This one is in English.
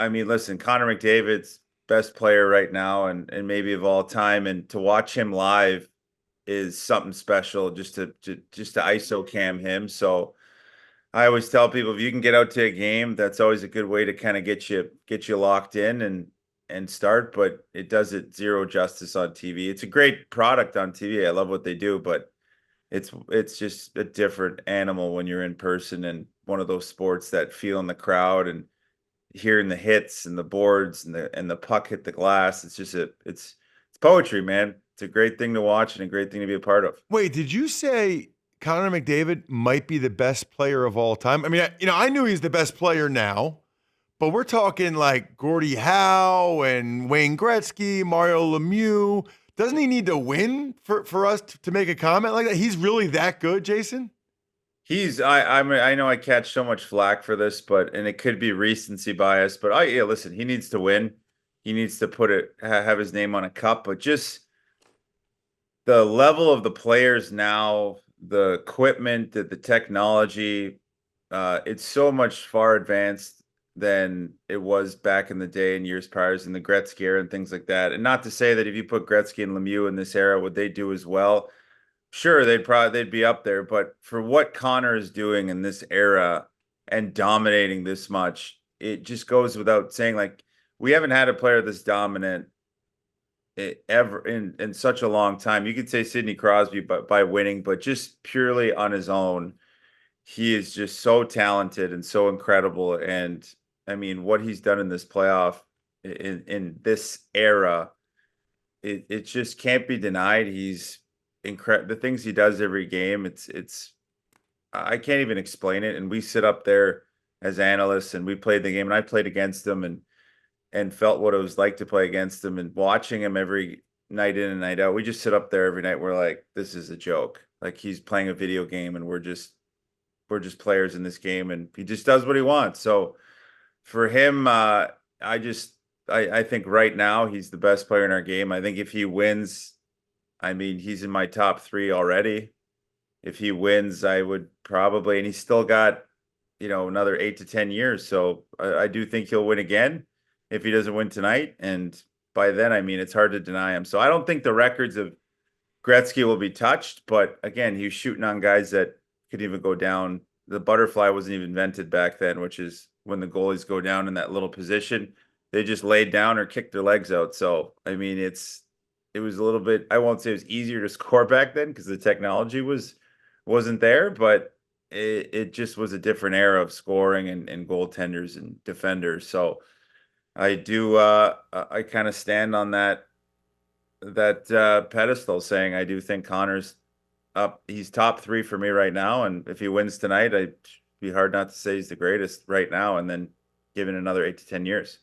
I mean, listen, Connor McDavid's best player right now and maybe of all time. And to watch him live is something special just to ISO cam him. So I always tell people if you can get out to a game, that's always a good way to kind of get you locked in and start, but it does it zero justice on TV. It's a great product on TV. I love what they do, but it's just a different animal when you're in person and one of those sports that feel in the crowd and hearing the hits and the boards and the puck hit the glass. It's poetry, man. It's a great thing to watch and a great thing to be a part of. Wait, did you say Connor McDavid might be the best player of all time? I mean, I knew he's the best player now, but we're talking like Gordie Howe and Wayne Gretzky, Mario Lemieux. Doesn't he need to win for us to make a comment like that? He's really that good, Jason? I know I catch so much flack for this, but and it could be recency bias, but yeah, listen, he needs to win. He needs to have his name on a cup, but just the level of the players now, the equipment, the technology, it's so much far advanced than it was back in the day in years prior in the Gretzky era and things like that. And not to say that if you put Gretzky and Lemieux in this era, would they do as well? Sure, they'd be up there, but for what Connor is doing in this era and dominating this much, it just goes without saying. Like we haven't had a player this dominant ever in such a long time. You could say Sidney Crosby by winning, but just purely on his own, he is just so talented and so incredible. And I mean, what he's done in this playoff in this era, it just can't be denied. He's incredible. The things he does every game, it's I can't even explain it. And we sit up there as analysts and we played the game and I played against him and felt what it was like to play against him and watching him every night in and night out. We just sit up there every night. We're like, this is a joke. Like he's playing a video game and we're just players in this game and he just does what he wants. So for him, I think right now he's the best player in our game. I think if he wins, I mean, he's in my top three already. If he wins, I would probably, and he's still got, another 8 to 10 years. So I do think he'll win again if he doesn't win tonight. And by then, I mean, it's hard to deny him. So I don't think the records of Gretzky will be touched. But again, he was shooting on guys that could even go down. The butterfly wasn't even invented back then, which is when the goalies go down in that little position. They just laid down or kicked their legs out. So, I mean, it was a little bit, I won't say it was easier to score back then because the technology wasn't there, but it just was a different era of scoring and goaltenders and defenders. So I kind of stand on that pedestal saying I do think Connor's up. He's top three for me right now, and if he wins tonight, I'd be hard not to say he's the greatest right now, and then given another 8 to 10 years.